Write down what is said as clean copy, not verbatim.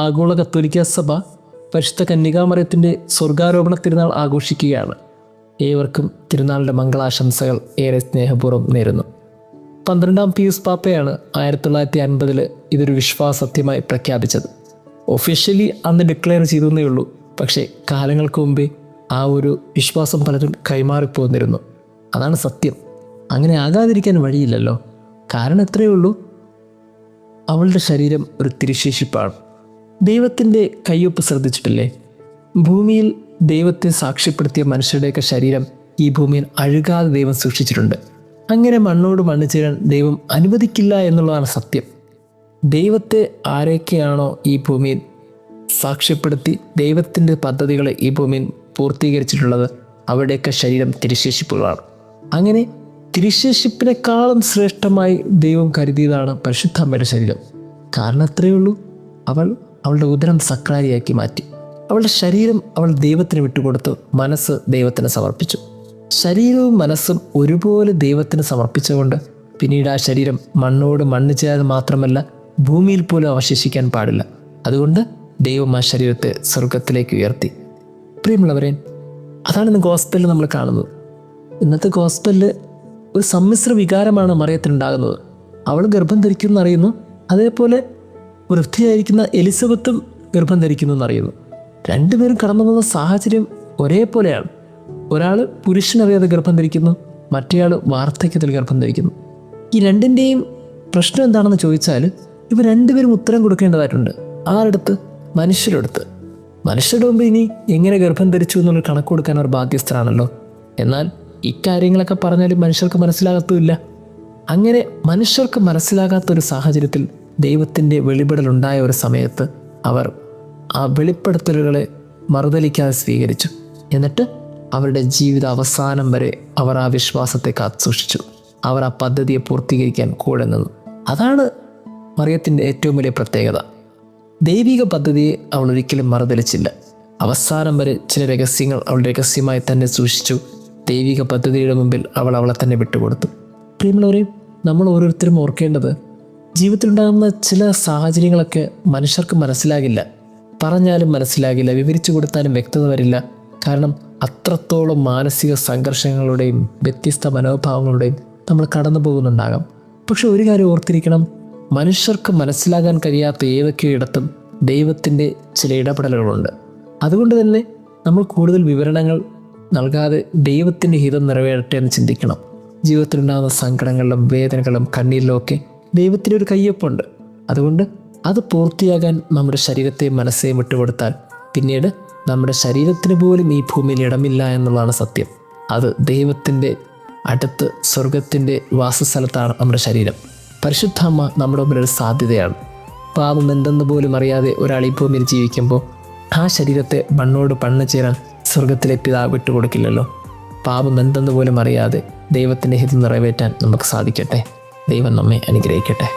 ആഗോള കത്തോലിക്ക സഭ പരിശുദ്ധ കന്യകാമറിയത്തിൻ്റെ സ്വർഗാരോപണ തിരുനാൾ ആഘോഷിക്കുകയാണ്. ഏവർക്കും തിരുനാളിൻ്റെ മംഗളാശംസകൾ ഏറെ സ്നേഹപൂർവ്വം നേരുന്നു. 12-ാം പിയൂസ് പാപ്പയാണ് 1950 ഇതൊരു വിശ്വാസത്യമായി പ്രഖ്യാപിച്ചത്. ഒഫീഷ്യലി അന്ന് ഡിക്ലെയർ ചെയ്തേ ഉള്ളൂ. പക്ഷേ കാലങ്ങൾക്ക് മുമ്പേ ആ ഒരു വിശ്വാസം പലരും കൈമാറിപ്പോന്നിരുന്നു. അതാണ് സത്യം. അങ്ങനെ ആകാതിരിക്കാൻ വഴിയില്ലല്ലോ. കാരണം എത്രയേ ഉള്ളൂ, അവളുടെ ശരീരം ഒരു തിരുശേഷിപ്പാണ്. ദൈവത്തിൻ്റെ കയ്യൊപ്പ് ശ്രദ്ധിച്ചിട്ടില്ലേ? ഭൂമിയിൽ ദൈവത്തെ സാക്ഷ്യപ്പെടുത്തിയ മനുഷ്യരുടെയൊക്കെ ശരീരം ഈ ഭൂമിയിൽ അഴുകാതെ ദൈവം സൂക്ഷിച്ചിട്ടുണ്ട്. അങ്ങനെ മണ്ണോട് മണ്ണ് ചേരാൻ ദൈവം അനുവദിക്കില്ല എന്നുള്ളതാണ് സത്യം. ദൈവത്തെ ആരൊക്കെയാണോ ഈ ഭൂമിയിൽ സാക്ഷ്യപ്പെടുത്തി ദൈവത്തിൻ്റെ പദ്ധതികളെ ഈ ഭൂമിയിൽ പൂർത്തീകരിച്ചിട്ടുള്ളത്, അവരുടെയൊക്കെ ശരീരം തിരുശേഷിപ്പുകളാണ്. അങ്ങനെ തിരുശേഷിപ്പിനേക്കാളും ശ്രേഷ്ഠമായി ദൈവം കരുതിയതാണ് പരിശുദ്ധ അമ്മയുടെ ശരീരം. കാരണം എത്രയേ ഉള്ളൂ, അവളുടെ ഉദരം സക്രാരിയാക്കി മാറ്റി. അവളുടെ ശരീരം അവൾ ദൈവത്തിന് വിട്ടുകൊടുത്തു, മനസ്സ് ദൈവത്തിന് സമർപ്പിച്ചു. ശരീരവും മനസ്സും ഒരുപോലെ ദൈവത്തിന് സമർപ്പിച്ചുകൊണ്ട് പിന്നീട് ആ ശരീരം മണ്ണോട് മണ്ണ് ചേരാതെ മാത്രമല്ല ഭൂമിയിൽ പോലും അവശേഷിക്കാൻ പാടില്ല. അതുകൊണ്ട് ദൈവം ആ ശരീരത്തെ സ്വർഗത്തിലേക്ക് ഉയർത്തി. പ്രിയമുള്ളവരെ, അതാണ് ഇന്ന് ഗോസ്പലിൽ നമ്മൾ കാണുന്നത്. ഇന്നത്തെ ഗോസ്പലിൽ ഒരു സമ്മിശ്ര വികാരമാണ് മറിയത്തിനുണ്ടാകുന്നത്. അവൾ ഗർഭം ധരിക്കുന്നു എന്നറിയുന്നു, അതേപോലെ വൃദ്ധയായിരിക്കുന്ന എലിസബത്തും ഗർഭം ധരിക്കുന്നു എന്നറിയുന്നു. രണ്ടുപേരും കടന്നു പോകുന്ന സാഹചര്യം ഒരേപോലെയാണ്. ഒരാൾ പുരുഷനറിയാതെ ഗർഭം ധരിക്കുന്നു, മറ്റേയാൾ വാർദ്ധക്യത്തിൽ ഗർഭം ധരിക്കുന്നു. ഈ രണ്ടിൻ്റെയും പ്രശ്നം എന്താണെന്ന് ചോദിച്ചാൽ ഇവർ രണ്ടുപേരും ഉത്തരം കൊടുക്കേണ്ടതായിട്ടുണ്ട്. ആരടുത്ത്? മനുഷ്യരുടെ മുമ്പ് ഇനി എങ്ങനെ ഗർഭം ധരിച്ചു എന്നുള്ള കണക്ക് കൊടുക്കാൻ അവർ ബാധ്യസ്ഥരാണല്ലോ. എന്നാൽ ഇക്കാര്യങ്ങളൊക്കെ പറഞ്ഞാലും മനുഷ്യർക്ക് മനസ്സിലാകത്തുമില്ല. അങ്ങനെ മനുഷ്യർക്ക് മനസ്സിലാകാത്തൊരു സാഹചര്യത്തിൽ ദൈവത്തിൻ്റെ വെളിപ്പെടലുണ്ടായ ഒരു സമയത്ത് അവർ ആ വെളിപ്പെടുത്തലുകളെ മറുതലിക്കാതെ സ്വീകരിച്ചു. എന്നിട്ട് അവരുടെ ജീവിത അവസാനം വരെ അവർ ആ വിശ്വാസത്തെ കാത്തുസൂക്ഷിച്ചു. അവർ ആ പദ്ധതിയെ പൂർത്തീകരിക്കാൻ കൂടെ നിന്നു. അതാണ് മറിയത്തിൻ്റെ ഏറ്റവും വലിയ പ്രത്യേകത. ദൈവിക പദ്ധതിയെ അവൾ ഒരിക്കലും മറുതലിച്ചില്ല. അവസാനം വരെ ചില രഹസ്യങ്ങൾ അവൾ രഹസ്യമായി തന്നെ സൂക്ഷിച്ചു. ദൈവിക പദ്ധതിയുടെ മുമ്പിൽ അവളെ തന്നെ വിട്ടുകൊടുത്തു. പ്രിയമുള്ളവരെയും, നമ്മൾ ഓരോരുത്തരും ഓർക്കേണ്ടത്, ജീവിതത്തിലുണ്ടാകുന്ന ചില സാഹചര്യങ്ങളൊക്കെ മനുഷ്യർക്ക് മനസ്സിലാകില്ല. പറഞ്ഞാലും മനസ്സിലാകില്ല, വിവരിച്ചു കൊടുത്താലും വ്യക്തത വരില്ല. കാരണം അത്രത്തോളം മാനസിക സംഘർഷങ്ങളുടെയും വ്യത്യസ്ത മനോഭാവങ്ങളുടെയും നമ്മൾ കടന്നു പോകുന്നുണ്ടാകാം. പക്ഷെ ഒരു കാര്യം ഓർത്തിരിക്കണം, മനുഷ്യർക്ക് മനസ്സിലാകാൻ കഴിയാത്ത ഏതൊക്കെ ഇടത്തും ദൈവത്തിൻ്റെ ചില ഇടപെടലുകളുണ്ട്. അതുകൊണ്ട് തന്നെ നമ്മൾ കൂടുതൽ വിവരണങ്ങൾ നൽകാതെ ദൈവത്തിൻ്റെ ഹിതം നിറവേറട്ടെ എന്ന് ചിന്തിക്കണം. ജീവിതത്തിലുണ്ടാകുന്ന സങ്കടങ്ങളിലും വേദനകളും കണ്ണീരിലും ഒക്കെ ദൈവത്തിൻ്റെ ഒരു കയ്യൊപ്പുണ്ട്. അതുകൊണ്ട് അത് പൂർത്തിയാകാൻ നമ്മുടെ ശരീരത്തെയും മനസ്സേയും വിട്ടുകൊടുത്താൽ പിന്നീട് നമ്മുടെ ശരീരത്തിന് പോലും ഈ ഭൂമിയിൽ ഇടമില്ല എന്നുള്ളതാണ് സത്യം. അത് ദൈവത്തിൻ്റെ അടുത്ത് സ്വർഗത്തിൻ്റെ വാസസ്ഥലത്താണ് നമ്മുടെ ശരീരം. പരിശുദ്ധ അമ്മ നമ്മുടെ മുമ്പിലൊരു സാധ്യതയാണ്. പാപം എന്തെന്ന് പോലും അറിയാതെ ഒരാൾ ഈ ഭൂമിയിൽ ജീവിക്കുമ്പോൾ ആ ശരീരത്തെ മണ്ണോട് മണ്ണ് ചേരാൻ സ്വർഗത്തിലെ പിതാവ് വിട്ടുകൊടുക്കില്ലല്ലോ. പാപം എന്തെന്ന് പോലും അറിയാതെ ദൈവത്തിൻ്റെ ഹിതം നിറവേറ്റാൻ നമുക്ക് സാധിക്കട്ടെ. ദൈവം നമ്മെ അനുഗ്രഹിക്കട്ടെ.